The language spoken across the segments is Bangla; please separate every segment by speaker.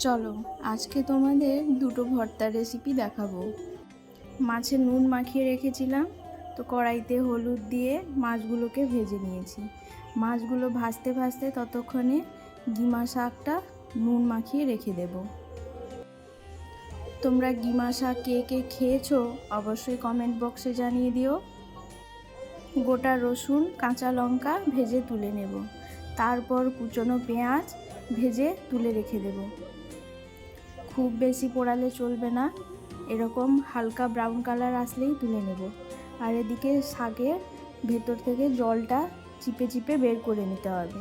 Speaker 1: চলো আজকে তোমাদের দুটো ভর্তার রেসিপি দেখাবো। মাছে নুন মাখিয়ে রেখেছিলাম, তো কড়াইতে হলুদ দিয়ে মাছগুলোকে ভেজে নিয়েছি। মাছগুলো ভাজতে ভাজতে ততক্ষণে গিমা শাকটা নুন মাখিয়ে রেখে দেব। তোমরা গিমা শাক কে কে খেয়েছো অবশ্যই কমেন্ট বক্সে জানিয়ে দিও। গোটা রসুন কাঁচা লঙ্কা ভেজে তুলে নেব, তারপর কুচনো পেঁয়াজ ভেজে তুলে রেখে দেব। খুব বেশি পোড়ালে চলবে না, এরকম হালকা ব্রাউন কালার আসলেই তুলে নেব। আর এদিকে শাকের ভেতর থেকে জলটা চিপে চিপে বের করে নিতে হবে,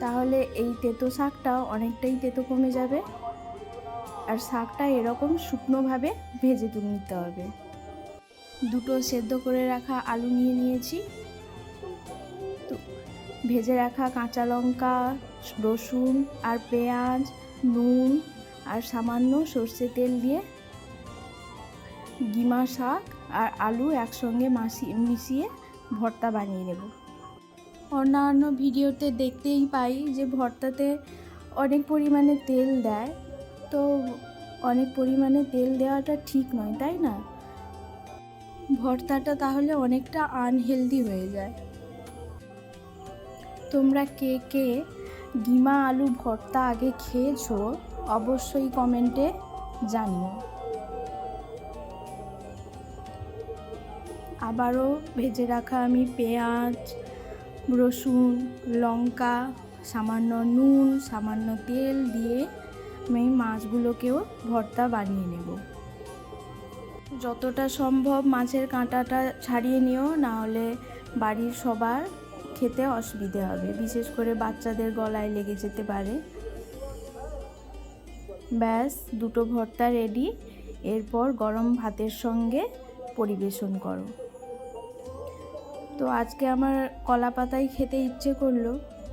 Speaker 1: তাহলে এই তেতো শাকটা অনেকটাই তেতো কমে যাবে। আর শাকটা এরকম শুকনোভাবে ভেজে তুলে নিতে হবে। দুটো সেদ্ধ করে রাখা আলু নিয়ে নিয়েছি, তো ভেজে রাখা কাঁচা লঙ্কা, রসুন আর পেঁয়াজ, নুন আর সামান্য সর্ষে তেল দিয়ে গিমা শাক আর আলু একসঙ্গে মিশিয়ে ভর্তা বানিয়ে নেব। অন্যান্য ভিডিওতে দেখতেই পাই যে ভর্তাতে অনেক পরিমাণে তেল দেয়, তো অনেক পরিমাণে তেল দেওয়াটা ঠিক নয়, তাই না? ভর্তাটা তাহলে অনেকটা আনহেলদি হয়ে যায়। তোমরা কে কে গিমা আলু ভর্তা আগে খেয়েছো অবশ্যই কমেন্টে জানিও। আবারও ভেজে রাখা আমি পেঁয়াজ, রসুন, লঙ্কা, সামান্য নুন, সামান্য তেল দিয়ে আমি মাছগুলোকেও ভর্তা বানিয়ে নেব। যতটা সম্ভব মাছের কাঁটাটা ছাড়িয়ে নিও, না হলে বাড়ির সবার খেতে অসুবিধে হবে, বিশেষ করে বাচ্চাদের গলায় লেগে যেতে পারে। ব্যাস, দুটো ভর্তা রেডি। এরপর গরম ভাতের সঙ্গে পরিবেশন করো। তো আজকে আমার কলা পাতায় খেতে ইচ্ছে করলো।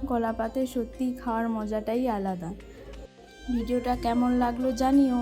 Speaker 1: কলা পাতায় সত্যিই খাওয়ার মজাটাই আলাদা। ভিডিওটা কেমন লাগলো জানিও।